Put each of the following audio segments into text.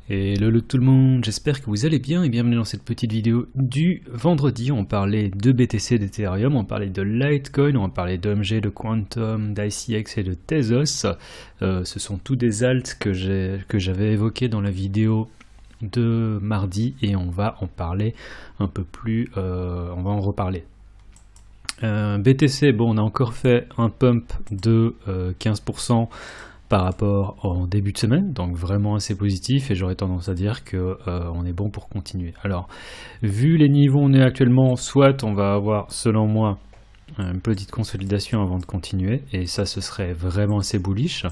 Hello tout le monde, j'espère que vous allez bien et bienvenue dans cette petite vidéo du vendredi. On parlait de BTC, d'Ethereum, on parlait de Litecoin, on parlait d'OMG, de Quantum, d'ICX et de Tezos. Ce sont tous des alts que j'avais évoqués dans la vidéo de mardi et on va en parler un peu plus, on va en reparler. BTC, bon, on a encore fait un pump de 15% par rapport au début de semaine, donc vraiment assez positif et j'aurais tendance à dire que on est bon pour continuer. Alors, vu les niveaux où on est actuellement, soit on va avoir, selon moi, une petite consolidation avant de continuer, et ça ce serait vraiment assez bullish,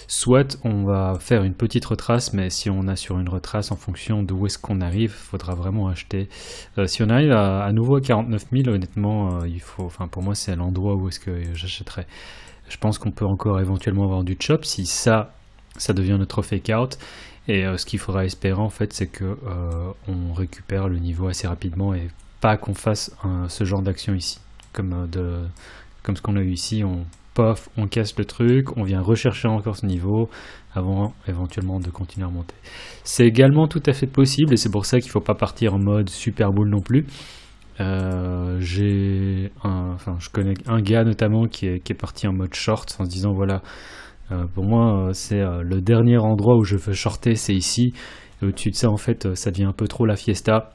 soit on va faire une petite retrace, mais si on a sur une retrace en fonction d'où est-ce qu'on arrive, il faudra vraiment acheter. Si on arrive à nouveau à 49 000, honnêtement, pour moi c'est l'endroit où est-ce que j'achèterais. Je pense qu'on peut encore éventuellement avoir du chop si ça devient notre fake out. Et ce qu'il faudra espérer en fait, c'est que on récupère le niveau assez rapidement et pas qu'on fasse ce genre d'action ici, comme ce qu'on a eu ici. On casse le truc, on vient rechercher encore ce niveau avant éventuellement de continuer à remonter. C'est également tout à fait possible et c'est pour ça qu'il ne faut pas partir en mode super bull non plus. Je connais un gars notamment qui est parti en mode short en se disant voilà, pour moi c'est le dernier endroit où je veux shorter, c'est ici. Et au-dessus de ça en fait ça devient un peu trop la fiesta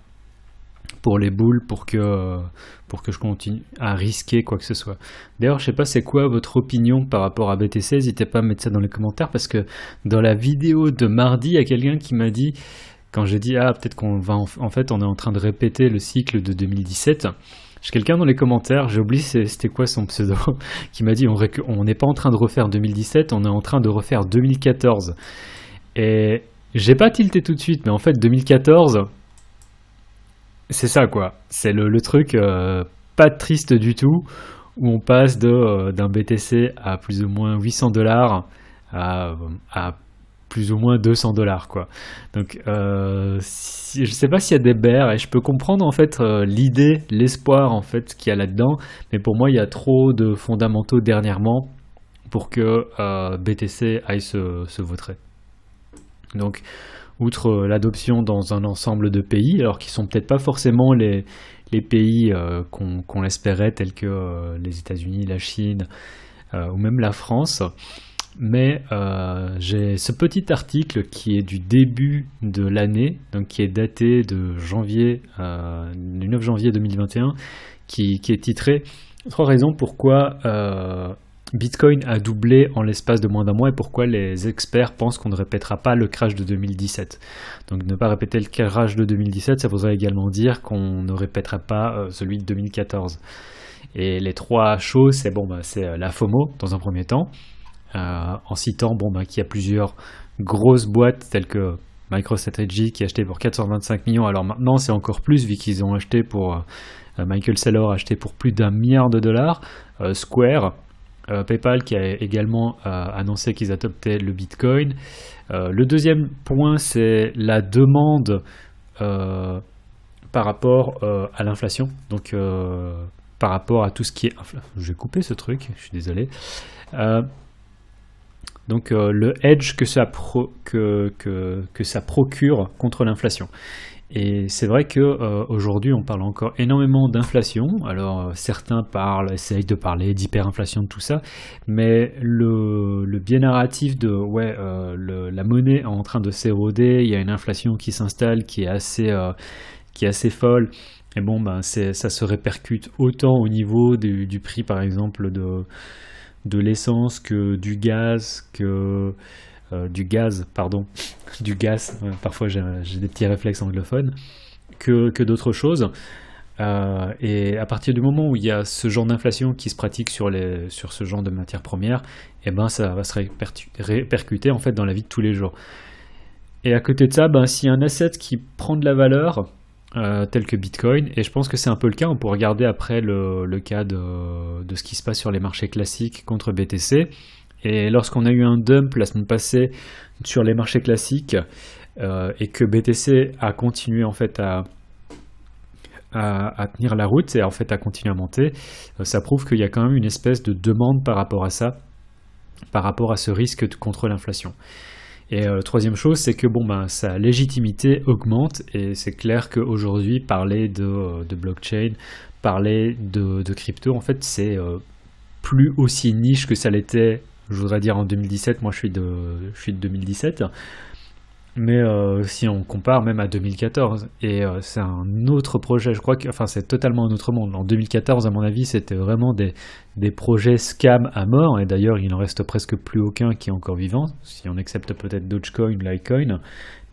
pour les bulles pour que je continue à risquer quoi que ce soit. D'ailleurs je sais pas c'est quoi votre opinion par rapport à BTC, n'hésitez pas à mettre ça dans les commentaires parce que dans la vidéo de mardi il y a quelqu'un qui m'a dit, quand j'ai dit peut-être qu'on va en fait on est en train de répéter le cycle de 2017, j'ai quelqu'un dans les commentaires, j'ai oublié c'était quoi son pseudo, qui m'a dit on n'est pas en train de refaire 2017, on est en train de refaire 2014. Et j'ai pas tilté tout de suite, mais en fait 2014, c'est ça quoi, c'est le truc pas triste du tout, où on passe d'un BTC à plus ou moins $800 à plus ou moins $200 quoi. Donc je sais pas s'il y a des bears et je peux comprendre en fait l'idée, l'espoir en fait qu'il y a là-dedans, mais pour moi il y a trop de fondamentaux dernièrement pour que BTC aille se vautrer. Donc outre l'adoption dans un ensemble de pays, alors qui sont peut-être pas forcément les pays qu'on l'espérait, tels que les États-Unis, la Chine ou même la France. Mais j'ai ce petit article qui est du début de l'année, donc qui est daté de du 9 janvier 2021, qui est titré « 3 raisons pourquoi Bitcoin a doublé en l'espace de moins d'un mois et pourquoi les experts pensent qu'on ne répétera pas le crash de 2017 ». Donc ne pas répéter le crash de 2017, ça voudrait également dire qu'on ne répétera pas celui de 2014. Et les trois choses, c'est la FOMO dans un premier temps, en citant qu'il y a plusieurs grosses boîtes telles que MicroStrategy qui a acheté pour 425 millions. Alors maintenant c'est encore plus vu qu'ils ont acheté pour Michael Saylor a acheté pour plus d'1 milliard de dollars. Square, PayPal qui a également annoncé qu'ils adoptaient le Bitcoin. Le deuxième point c'est la demande par rapport à l'inflation. Donc par rapport à tout ce qui est je vais couper ce truc, je suis désolé. Donc le hedge que ça procure contre l'inflation. Et c'est vrai qu'aujourd'hui on parle encore énormément d'inflation. Alors certains essayent de parler d'hyperinflation, de tout ça, mais le biais narratif de la monnaie est en train de s'éroder, il y a une inflation qui s'installe qui est assez folle. Et ça se répercute autant au niveau du prix par exemple de l'essence que du gaz, parfois j'ai des petits réflexes anglophones, que d'autres choses. Et à partir du moment où il y a ce genre d'inflation qui se pratique sur ce genre de matières premières, ça va se répercuter en fait dans la vie de tous les jours. Et à côté de ça, s'il y a un asset qui prend de la valeur, tel que Bitcoin, et je pense que c'est un peu le cas, on peut regarder après le cas de ce qui se passe sur les marchés classiques contre BTC, et lorsqu'on a eu un dump la semaine passée sur les marchés classiques, et que BTC a continué en fait à tenir la route et en fait à continuer à monter, ça prouve qu'il y a quand même une espèce de demande par rapport à ça, par rapport à ce risque contre l'inflation. Et troisième chose, c'est que sa légitimité augmente et c'est clair qu'aujourd'hui, parler de blockchain, parler de crypto, en fait, c'est plus aussi niche que ça l'était, je voudrais dire en 2017. Moi, je suis de 2017. Mais si on compare même à 2014, et c'est un autre projet, je crois que, enfin c'est totalement un autre monde. En 2014, à mon avis, c'était vraiment des projets scam à mort, et d'ailleurs il n'en reste presque plus aucun qui est encore vivant, si on accepte peut-être Dogecoin, Litecoin,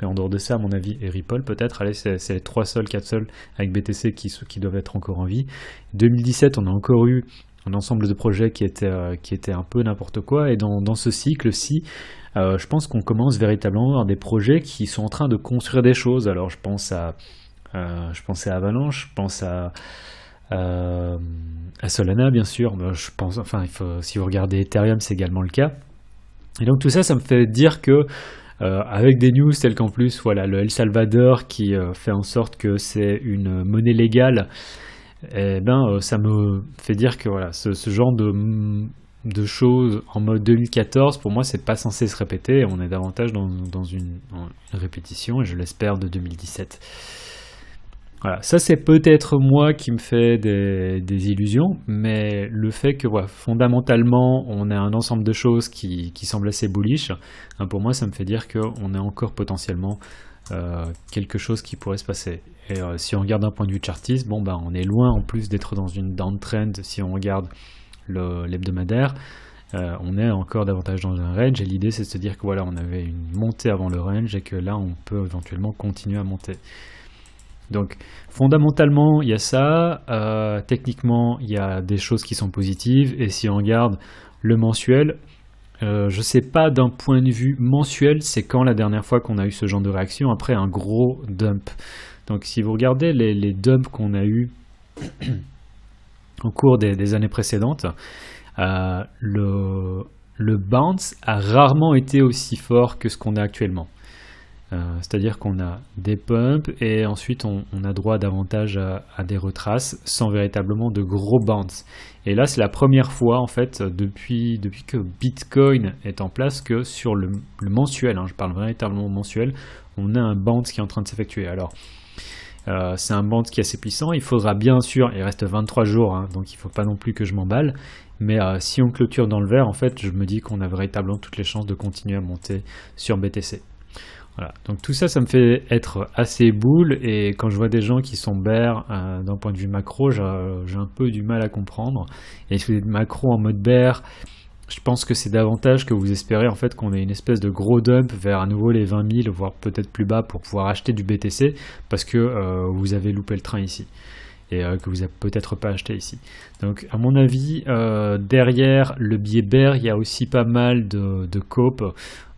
mais en dehors de ça, à mon avis, et Ripple peut-être, allez, c'est les 3 seuls, 4 seuls avec BTC qui doivent être encore en vie. 2017, on a encore eu un ensemble de projets qui étaient un peu n'importe quoi, et dans ce cycle-ci, je pense qu'on commence véritablement à avoir des projets qui sont en train de construire des choses. Alors je pense à Avalanche, je pense à Solana bien sûr. Je pense, enfin, si vous regardez Ethereum, c'est également le cas. Et donc tout ça, ça me fait dire que avec des news telles qu'en plus, voilà, le El Salvador qui fait en sorte que c'est une monnaie légale, ça me fait dire que voilà, ce genre de choses en mode 2014, pour moi, c'est pas censé se répéter. On est davantage dans une répétition, et je l'espère, de 2017. Voilà, ça c'est peut-être moi qui me fais des illusions, mais le fait que fondamentalement on a un ensemble de choses qui semblent assez bullish, pour moi ça me fait dire qu'on a encore potentiellement quelque chose qui pourrait se passer. Et si on regarde d'un point de vue chartiste, on est loin en plus d'être dans une downtrend. Si on regarde l'hebdomadaire, on est encore davantage dans un range, et l'idée c'est de se dire que voilà, on avait une montée avant le range et que là on peut éventuellement continuer à monter. Donc fondamentalement il y a ça, techniquement il y a des choses qui sont positives, et si on regarde le mensuel, je sais pas d'un point de vue mensuel c'est quand la dernière fois qu'on a eu ce genre de réaction après un gros dump. Donc si vous regardez les dumps qu'on a eu au cours des années précédentes, le bounce a rarement été aussi fort que ce qu'on a actuellement. C'est-à-dire qu'on a des pumps et ensuite on a droit davantage à des retraces sans véritablement de gros bounce. Et là c'est la première fois en fait depuis que Bitcoin est en place que sur le mensuel, je parle véritablement mensuel, on a un bounce qui est en train de s'effectuer. Alors c'est un bounce qui est assez puissant. Il faudra bien sûr, il reste 23 jours, donc il ne faut pas non plus que je m'emballe, mais si on clôture dans le vert, en fait je me dis qu'on a véritablement toutes les chances de continuer à monter sur BTC. Voilà. Donc tout ça, ça me fait être assez bull, et quand je vois des gens qui sont bear d'un point de vue macro, j'ai un peu du mal à comprendre. Et si vous êtes macro en mode bear, je pense que c'est davantage que vous espérez en fait qu'on ait une espèce de gros dump vers à nouveau les 20 000, voire peut-être plus bas, pour pouvoir acheter du BTC, parce que vous avez loupé le train ici, et que vous n'avez peut-être pas acheté ici. Donc à mon avis, derrière le biais bear, il y a aussi pas mal de cope,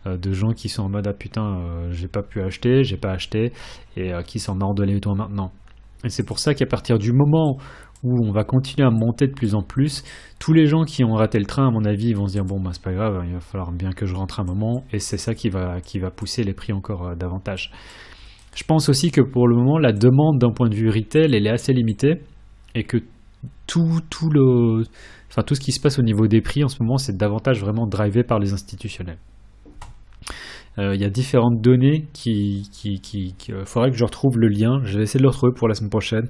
de gens qui sont en mode j'ai pas pu acheter, j'ai pas acheté, et qui s'en mordent les doigts maintenant. Et c'est pour ça qu'à partir du moment où on va continuer à monter de plus en plus, tous les gens qui ont raté le train, à mon avis, ils vont se dire c'est pas grave, il va falloir bien que je rentre un moment, et c'est ça qui va pousser les prix encore davantage. Je pense aussi que pour le moment, la demande d'un point de vue retail, elle est assez limitée, et que tout ce qui se passe au niveau des prix en ce moment, c'est davantage vraiment drivé par les institutionnels. Il y a différentes données qui faudrait que je retrouve le lien. Je vais essayer de le retrouver pour la semaine prochaine,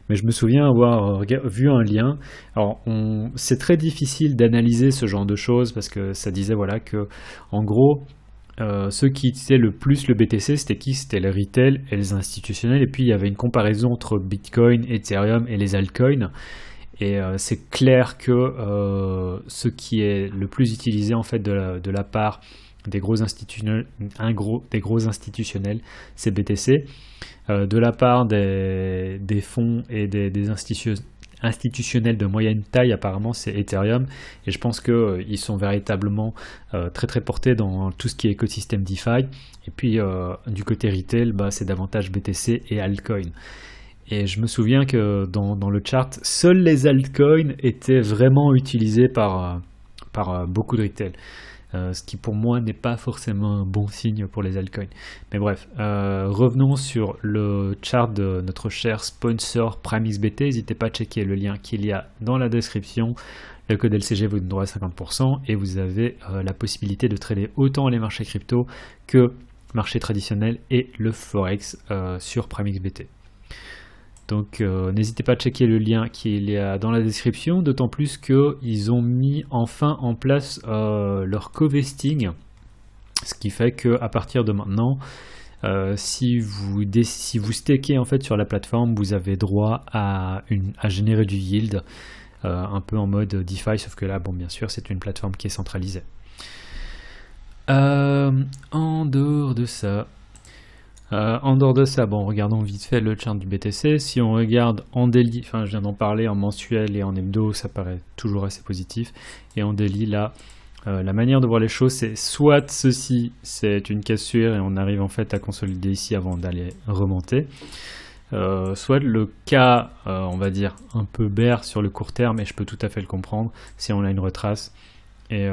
mais je me souviens avoir vu un lien. Alors c'est très difficile d'analyser ce genre de choses, parce que ça disait que en gros ceux qui utilisaient le plus le BTC, c'était qui? C'était les retail et les institutionnels, et puis il y avait une comparaison entre Bitcoin, Ethereum et les altcoins. Et c'est clair que ce qui est le plus utilisé en fait de la part des gros institutionnels, c'est BTC. De la part des fonds et des institutionnels de moyenne taille, apparemment c'est Ethereum, et je pense qu'ils sont véritablement très très portés dans tout ce qui est écosystème DeFi. Et puis du côté retail, c'est davantage BTC et altcoin. Et je me souviens que dans le chart, seuls les altcoins étaient vraiment utilisés par beaucoup de retail. ce qui pour moi n'est pas forcément un bon signe pour les altcoins. Mais bref, revenons sur le chart de notre cher sponsor PrimeXBT. N'hésitez pas à checker le lien qu'il y a dans la description. Le code LCG vous donne droit à 50% et vous avez la possibilité de trader autant les marchés crypto que marché traditionnel et le Forex sur PrimeXBT. Donc n'hésitez pas à checker le lien qu'il y a dans la description, d'autant plus qu'ils ont mis enfin en place leur co-vesting, ce qui fait qu'à partir de maintenant, si vous stakez en fait sur la plateforme, vous avez droit à générer du yield, un peu en mode DeFi, sauf que là, bon, bien sûr, c'est une plateforme qui est centralisée. En dehors de ça, bon, regardons vite fait le chart du BTC. Si on regarde en daily, enfin je viens d'en parler, en mensuel et en hebdo, ça paraît toujours assez positif. Et en daily, là, la manière de voir les choses, c'est soit ceci, c'est une cassure et on arrive en fait à consolider ici avant d'aller remonter. Soit le cas, on va dire, un peu bear sur le court terme, et je peux tout à fait le comprendre, si on a une retrace. Et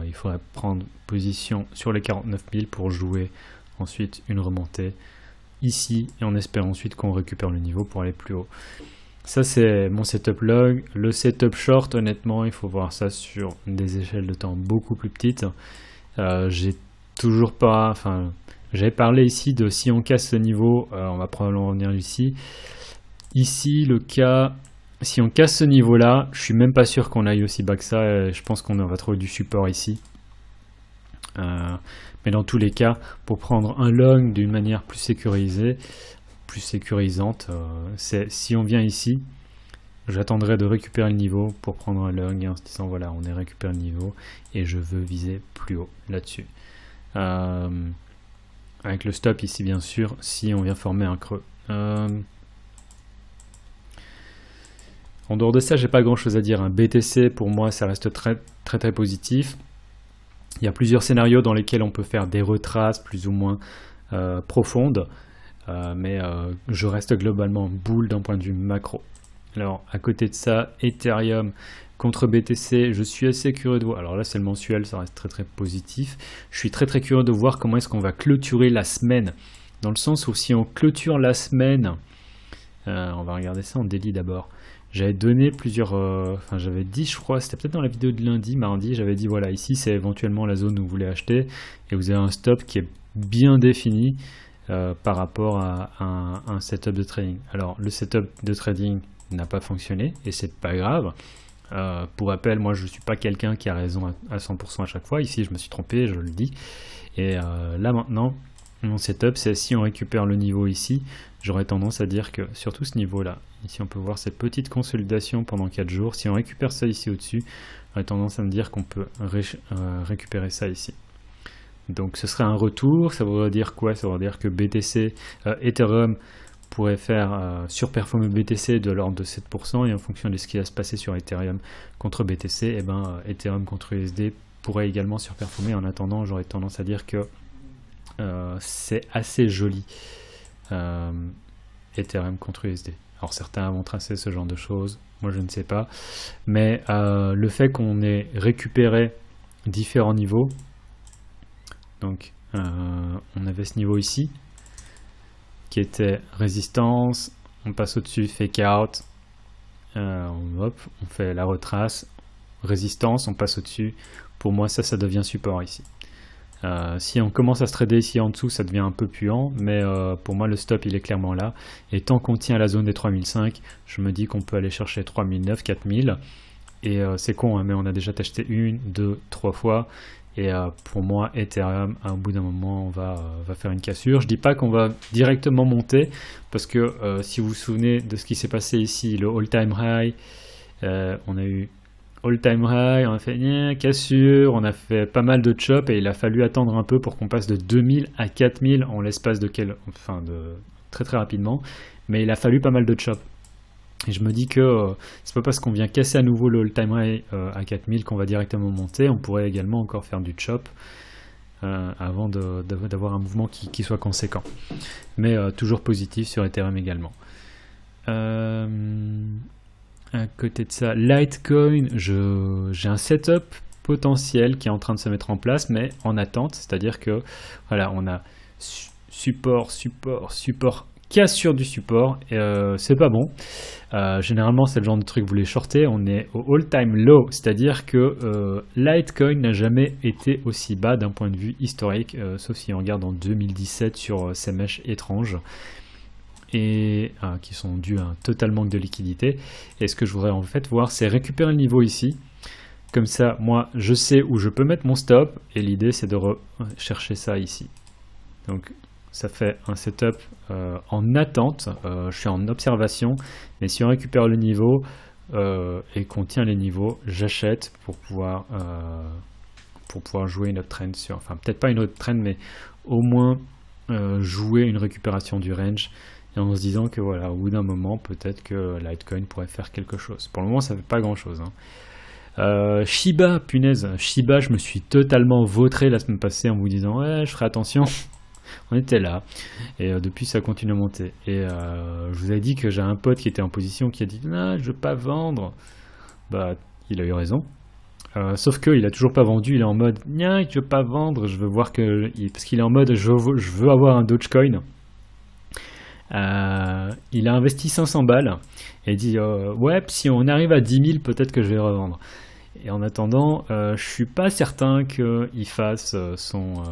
il faudrait prendre position sur les 49 000 pour jouer ensuite une remontée ici et en espérant ensuite qu'on récupère le niveau pour aller plus haut. Ça c'est mon setup log. Le setup short, honnêtement, il faut voir ça sur des échelles de temps beaucoup plus petites. J'ai toujours pas, enfin, j'avais parlé ici de si on casse ce niveau, on va probablement revenir ici. Ici, le cas, si on casse ce niveau là, je suis même pas sûr qu'on aille aussi bas que ça, et je pense qu'on va trouver du support ici. Mais dans tous les cas, pour prendre un long d'une manière plus sécurisée, plus sécurisante, c'est si on vient ici, j'attendrai de récupérer le niveau pour prendre un long en se disant voilà, on est récupéré le niveau et je veux viser plus haut là-dessus. Avec le stop ici bien sûr, si on vient former un creux. En dehors de ça, j'ai pas grand chose à dire. Un BTC pour moi, ça reste très positif. Il y a plusieurs scénarios dans lesquels on peut faire des retraces plus ou moins profondes, mais je reste globalement bull d'un point de vue macro. Alors à côté de ça, Ethereum contre BTC, je suis assez curieux de voir. Alors là c'est le mensuel, ça reste très positif. Je suis très curieux de voir comment est-ce qu'on va clôturer la semaine, dans le sens où si on clôture la semaine, on va regarder ça en daily d'abord. J'avais donné plusieurs, enfin j'avais dit, je crois, c'était peut-être dans la vidéo de lundi, mardi, j'avais dit voilà, ici c'est éventuellement la zone où vous voulez acheter et vous avez un stop qui est bien défini par rapport à un setup de trading. Alors le setup de trading n'a pas fonctionné et c'est pas grave. Pour rappel, moi je suis pas quelqu'un qui a raison à 100% à chaque fois. Ici je me suis trompé, je le dis. Et là maintenant, mon setup c'est si on récupère le niveau ici, j'aurais tendance à dire que surtout ce niveau là, ici on peut voir cette petite consolidation pendant 4 jours, si on récupère ça ici au-dessus, j'aurais tendance à me dire qu'on peut récupérer ça ici. Donc ce serait un retour, ça voudrait dire quoi? Ça voudrait dire que BTC, Ethereum pourrait faire surperformer BTC de l'ordre de 7%, et en fonction de ce qui va se passer sur Ethereum contre BTC, et Ethereum contre USD pourrait également surperformer. En attendant, j'aurais tendance à dire que c'est assez joli Ethereum contre USD. Alors certains vont tracer ce genre de choses, moi je ne sais pas, mais le fait qu'on ait récupéré différents niveaux, donc on avait ce niveau ici qui était résistance, on passe au-dessus, fake out, hop, on fait la retrace, résistance, on passe au-dessus. Pour moi ça devient support ici. Si on commence à se trader ici en dessous, ça devient un peu puant, mais pour moi le stop il est clairement là, et tant qu'on tient la zone des 3005, je me dis qu'on peut aller chercher 3009, 4000, et c'est con hein, mais on a déjà acheté 1, 2, 3 fois, et pour moi Ethereum à un bout d'un moment on va faire une cassure. Je dis pas qu'on va directement monter, parce que si vous vous souvenez de ce qui s'est passé ici, le all time high, on a eu all time high, on a fait une cassure, on a fait pas mal de chops, et il a fallu attendre un peu pour qu'on passe de 2000 à 4000 en l'espace de très rapidement, mais il a fallu pas mal de chops. Et je me dis que c'est pas parce qu'on vient casser à nouveau le all time high à 4000 qu'on va directement monter. On pourrait également encore faire du chop avant d'avoir un mouvement qui soit conséquent, mais toujours positif sur Ethereum également. À côté de ça, Litecoin, j'ai un setup potentiel qui est en train de se mettre en place, mais en attente. C'est-à-dire que voilà, on a support, cassure du support, et c'est pas bon. Généralement, c'est le genre de truc vous les shortez, on est au all-time low, c'est-à-dire que Litecoin n'a jamais été aussi bas d'un point de vue historique, sauf si on regarde en 2017 sur ces mèches étranges, et qui sont dues à un total manque de liquidité. Et ce que je voudrais en fait voir, c'est récupérer le niveau ici. Comme ça, moi, je sais où je peux mettre mon stop, et l'idée, c'est de chercher ça ici. Donc, ça fait un setup en attente. Je suis en observation, mais si on récupère le niveau et qu'on tient les niveaux, j'achète pour pouvoir jouer une uptrend sur, enfin peut-être pas une uptrend, mais au moins jouer une récupération du range, et en se disant que voilà, au bout d'un moment, peut-être que Litecoin pourrait faire quelque chose. Pour le moment, ça fait pas grand-chose, hein. Shiba, punaise, Shiba, je me suis totalement vautré la semaine passée en vous disant ouais, je ferai attention. On était là, et depuis ça continue à monter. Et je vous ai dit que j'ai un pote qui était en position qui a dit ah, je veux pas vendre. Bah, il a eu raison. Sauf qu'il a toujours pas vendu, il est en mode je veux pas vendre, je veux voir que. Parce qu'il est en mode je veux avoir un Dogecoin. Il a investi 500 balles et il dit ouais, si on arrive à 10 000, peut-être que je vais revendre. Et en attendant, je suis pas certain qu'il fasse son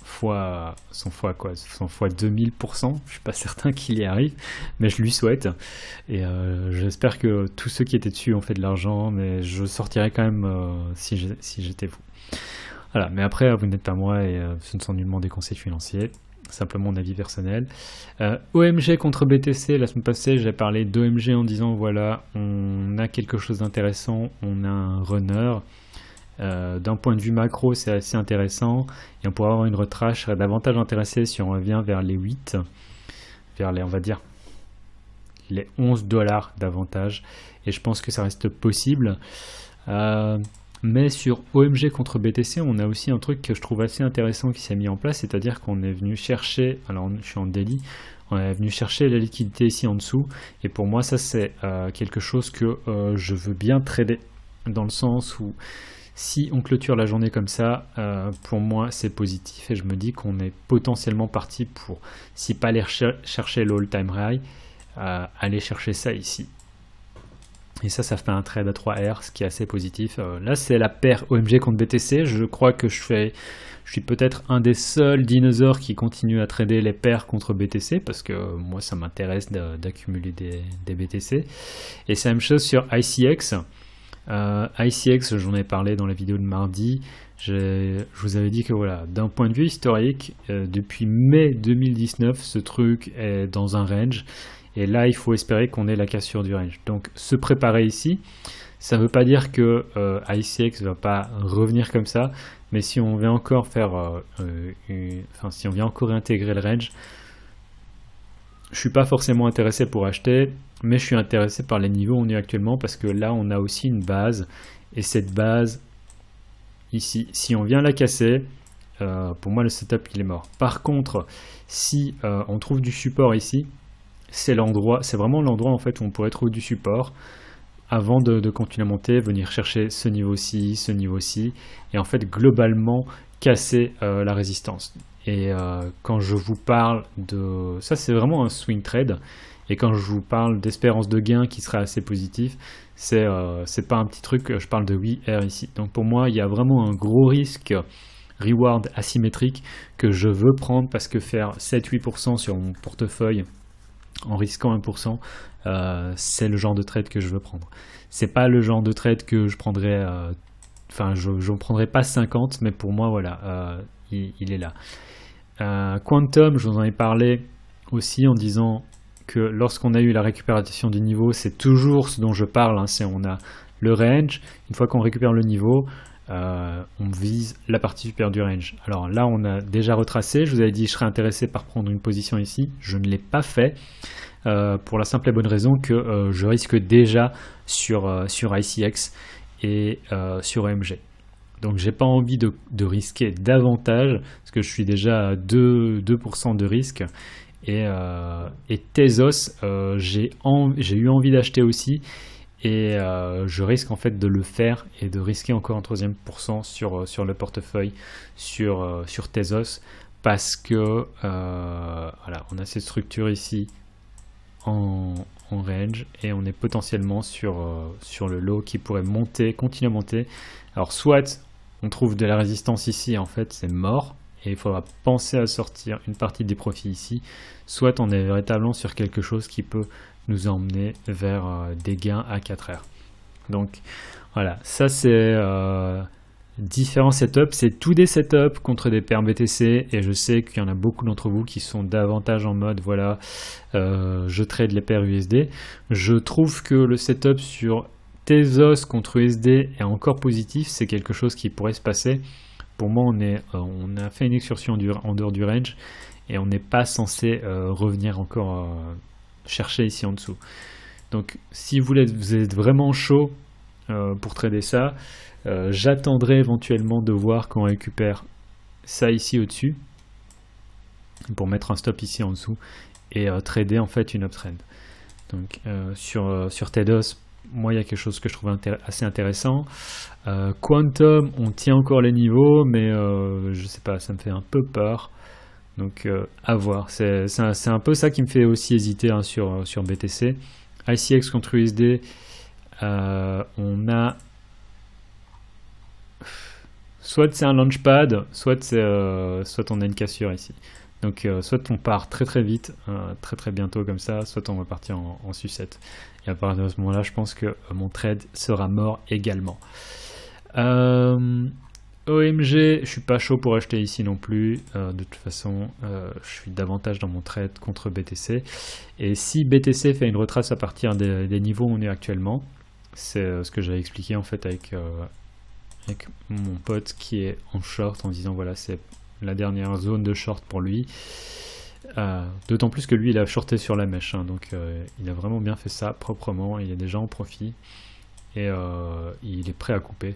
fois 2000%. Je suis pas certain qu'il y arrive, mais je lui souhaite. Et j'espère que tous ceux qui étaient dessus ont fait de l'argent, mais je sortirai quand même si j'étais vous. Voilà, mais après, vous n'êtes pas moi et ce ne sont nullement des conseils financiers. Simplement mon avis personnel. OMG contre BTC, la semaine passée j'ai parlé d'OMG en disant voilà, on a quelque chose d'intéressant, on a un runner. D'un point de vue macro, c'est assez intéressant, et on pourrait avoir une retrace. Je serais davantage intéressé si on revient vers les 8, vers les, on va dire, les $11 d'avantage, et je pense que ça reste possible. Mais sur OMG contre BTC, on a aussi un truc que je trouve assez intéressant qui s'est mis en place, c'est-à-dire qu'on est venu chercher, alors je suis en daily, on est venu chercher la liquidité ici en dessous, et pour moi ça c'est quelque chose que je veux bien trader, dans le sens où si on clôture la journée comme ça, pour moi c'est positif, et je me dis qu'on est potentiellement parti pour, si pas aller chercher l'all-time high, aller chercher ça ici. Et ça fait un trade à 3R, ce qui est assez positif. Là, c'est la paire OMG contre BTC. Je crois que je suis peut-être un des seuls dinosaures qui continue à trader les paires contre BTC, parce que moi, ça m'intéresse d'accumuler des BTC. Et c'est la même chose sur ICX. ICX, j'en ai parlé dans la vidéo de mardi. Je vous avais dit que voilà, d'un point de vue historique, depuis mai 2019, ce truc est dans un range. Et là, il faut espérer qu'on ait la cassure du range. Donc, se préparer ici, ça ne veut pas dire que ICX ne va pas revenir comme ça, mais si on vient encore si on vient encore intégrer le range, je ne suis pas forcément intéressé pour acheter, mais je suis intéressé par les niveaux où on est actuellement, parce que là, on a aussi une base, et cette base, ici, si on vient la casser, pour moi, le setup, il est mort. Par contre, si on trouve du support ici, c'est vraiment l'endroit en fait où on pourrait trouver du support avant de continuer à monter, venir chercher ce niveau-ci, et en fait globalement casser la résistance. Et quand je vous parle de ça, c'est vraiment un swing trade, et quand je vous parle d'espérance de gain qui serait assez positif, c'est pas un petit truc, je parle de 8R ici. Donc pour moi, il y a vraiment un gros risque reward asymétrique que je veux prendre, parce que faire 7-8% sur mon portefeuille en risquant 1%, c'est le genre de trade que je veux prendre. C'est pas le genre de trade que je prendrais, je ne prendrais pas 50, mais pour moi, voilà, il est là. Quantum, je vous en ai parlé aussi en disant que lorsqu'on a eu la récupération du niveau, c'est toujours ce dont je parle, c'est on a le range, une fois qu'on récupère le niveau, on vise la partie supérieure du range. Alors là, on a déjà retracé. Je vous avais dit je serais intéressé par prendre une position ici. Je ne l'ai pas fait pour la simple et bonne raison que je risque déjà sur ICX et sur OMG. Donc j'ai pas envie de risquer davantage, parce que je suis déjà à 2% de risque. Et Tezos, j'ai eu envie d'acheter aussi. et je risque en fait de le faire et de risquer encore un 3% sur le portefeuille sur Tezos, parce que voilà, on a cette structure ici en range et on est potentiellement sur le low qui pourrait monter, continuer à monter. Alors soit on trouve de la résistance ici, en fait c'est mort et il faudra penser à sortir une partie des profits ici, soit on est véritablement sur quelque chose qui peut nous emmener vers des gains à 4 heures. Donc voilà, ça c'est différents setups, c'est tout des setups contre des paires BTC, et je sais qu'il y en a beaucoup d'entre vous qui sont davantage en mode voilà, je trade les paires USD. Je trouve que le setup sur Tezos contre USD est encore positif, c'est quelque chose qui pourrait se passer. Pour moi, on a fait une excursion en dehors du range et on n'est pas censé revenir encore chercher ici en dessous. Donc si vous êtes vraiment chaud pour trader ça, j'attendrai éventuellement de voir quand on récupère ça ici au-dessus pour mettre un stop ici en dessous et trader en fait une uptrend. Donc sur Tezos, moi il y a quelque chose que je trouve assez intéressant. Quantum, on tient encore les niveaux, mais je sais pas, ça me fait un peu peur. Donc à voir, c'est un peu ça qui me fait aussi hésiter hein, sur BTC. ICX contre USD, on a soit c'est un launchpad, soit on a une cassure ici. Donc soit on part très très vite, très très bientôt comme ça, soit on va partir en sucette. Et à partir de ce moment-là, je pense que mon trade sera mort également. OMG, je suis pas chaud pour acheter ici non plus. De toute façon, je suis davantage dans mon trade contre BTC. Et si BTC fait une retrace à partir des niveaux où on est actuellement, c'est ce que j'avais expliqué en fait avec mon pote qui est en short en disant voilà, c'est la dernière zone de short pour lui. D'autant plus que lui il a shorté sur la mèche, hein, donc il a vraiment bien fait ça proprement, il est déjà en profit et il est prêt à couper.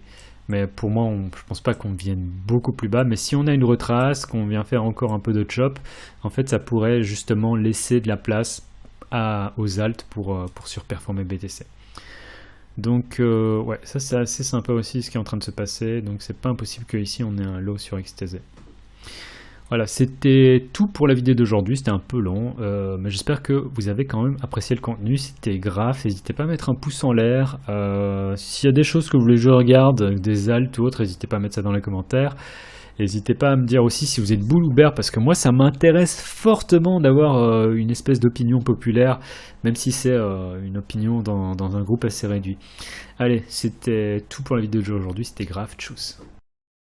Mais pour moi, je pense pas qu'on vienne beaucoup plus bas, mais si on a une retrace, qu'on vient faire encore un peu de chop, en fait ça pourrait justement laisser de la place aux alt pour surperformer BTC. Donc ouais, ça c'est assez sympa aussi ce qui est en train de se passer, donc c'est pas impossible qu'ici on ait un low sur XTZ. Voilà, c'était tout pour la vidéo d'aujourd'hui, c'était un peu long, mais j'espère que vous avez quand même apprécié le contenu. C'était grave, n'hésitez pas à mettre un pouce en l'air, s'il y a des choses que vous voulez que je regarde, des alts ou autres, n'hésitez pas à mettre ça dans les commentaires. N'hésitez pas à me dire aussi si vous êtes bull ou bear, parce que moi ça m'intéresse fortement d'avoir une espèce d'opinion populaire, même si c'est une opinion dans un groupe assez réduit. Allez, c'était tout pour la vidéo d'aujourd'hui, c'était grave, tchuss.